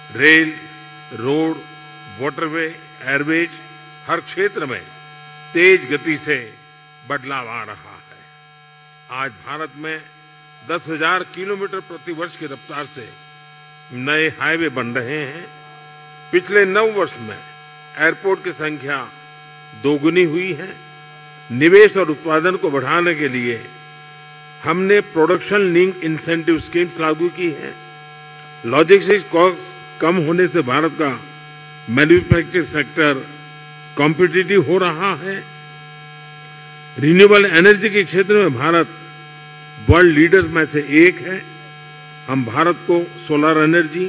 Rail, road, waterway, Airways, हर क्षेत्र में तेज गति से बदलाव आ रहा है। आज भारत में 10,000 किलोमीटर प्रति वर्ष की रफ्तार से नए हाईवे बन रहे हैं। पिछले 9 वर्ष में एयरपोर्ट की संख्या दोगुनी हुई है। निवेश और उत्पादन को बढ़ाने के लिए हमने प्रोडक्शन लिंक इंसेंटिव स्कीम्स लागू की है। लॉजिस्टिक्स कॉस्ट कम होने से भारत का मैन्युफैक्चरिंग सेक्टर कॉम्पिटिटिव हो रहा है। रिन्यूएबल एनर्जी के क्षेत्र में भारत वर्ल्ड लीडर्स में से एक है। हम भारत को solar energy,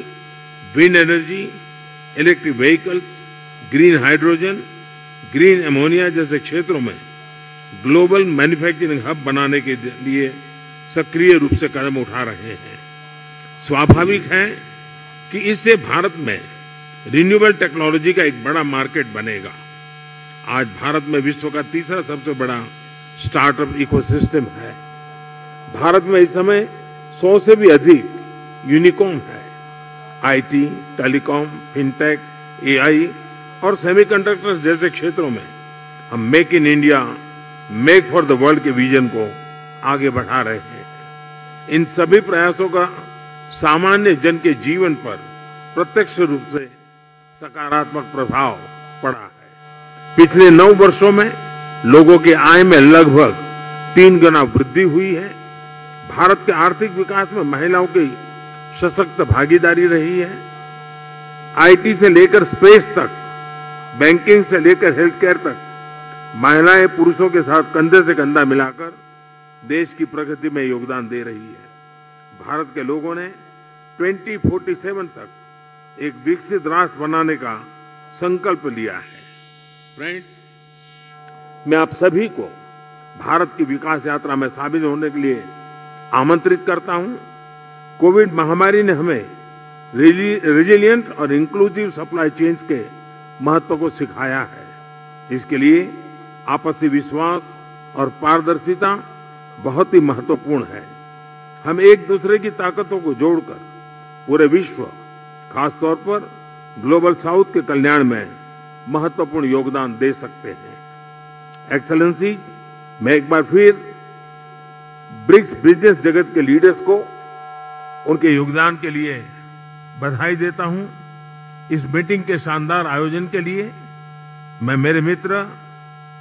wind energy, electric vehicles, green hydrogen, green ammonia जैसे क्षेत्रों में ग्लोबल मैन्युफैक्चरिंग हब बनाने के लिए सक्रिय रूप से कदम उठा रहे हैं। स्वाभाविक है कि इससे भारत में रिन्यूएबल टेक्नोलॉजी का एक बड़ा मार्केट बनेगा। आज भारत में विश्व का तीसरा सबसे बड़ा स्टार्टअप इकोसिस्टम है। भारत में इस समय 100 से भी अधिक यूनिकॉर्न है। आईटी, टेलीकॉम, फिनटेक, एआई और सेमीकंडक्टर्स जैसे क्षेत्रों में हम make in India, make for the world के विजन को आगे बढ़ा रहे हैं। इन सभी प्रयासों का सामान्य जन के जीवन पर प्रत्यक्ष रूप से सकारात्मक प्रभाव पड़ा है। पिछले 9 वर्षों में लोगों की आय में लगभग 3 गुना वृद्धि हुई है। भारत के आर्थिक विकास में महिलाओं की सशक्त भागीदारी रही है। आईटी से लेकर स्पेस तक, बैंकिंग से लेकर हेल्थ केयर तक महिलाएं पुरुषों के साथ कंधे से कंधा मिलाकर देश की प्रगति में योगदान दे रही है। भारत के लोगों ने 2047 तक एक विकसित राष्ट्र बनाने का संकल्प लिया है। फ्रेंड्स, मैं आप सभी को भारत की विकास यात्रा में शामिल होने के लिए आमंत्रित करता हूं। कोविड महामारी ने हमें रेजिलिएंट और इंक्लूसिव सप्लाई चेन्स के महत्व को सिखाया है। इसके लिए आपसी विश्वास और पारदर्शिता बहुत ही महत्वपूर्ण है। हम एक दूसरे की ताकतों को जोड़कर पूरे विश्व, खासतौर पर ग्लोबल साउथ के कल्याण में महत्वपूर्ण योगदान दे सकते हैं। एक्सेलेंसी, मैं एक बार फिर ब्रिक्स बिजनेस जगत के लीडर्स को उनके योगदान के लिए बधाई देता हूं। इस मीटिंग के शानदार आयोजन के लिए मैं मेरे मित्र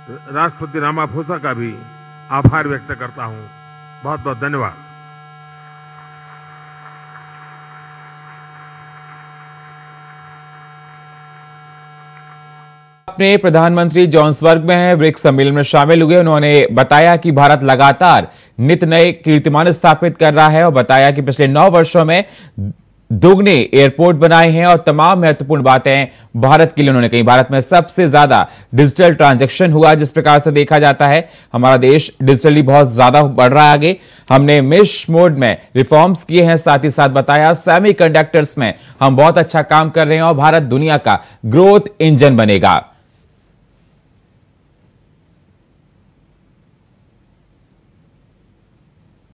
राष्ट्रपति रामाफोसा का भी आभार व्यक्त करता हूं। बहुत बहुत धन्यवाद। अपने प्रधानमंत्री जोहान्सबर्ग में ब्रिक्स सम्मेलन में शामिल हुए। उन्होंने बताया कि भारत लगातार नित नए कीर्तिमान स्थापित कर रहा है और बताया कि पिछले 9 वर्षों में दोगुने एयरपोर्ट बनाए हैं और तमाम महत्वपूर्ण बातें भारत के लिए उन्होंने कही। भारत में सबसे ज्यादा डिजिटल ट्रांजैक्शन हुआ। जिस प्रकार से देखा जाता है हमारा देश डिजिटली बहुत ज्यादा बढ़ रहा है आगे। हमने मेश मोड में रिफॉर्म्स किए हैं। साथ ही साथ बताया सेमीकंडक्टर्स में हम बहुत अच्छा काम कर रहे हैं और भारत दुनिया का ग्रोथ इंजन बनेगा।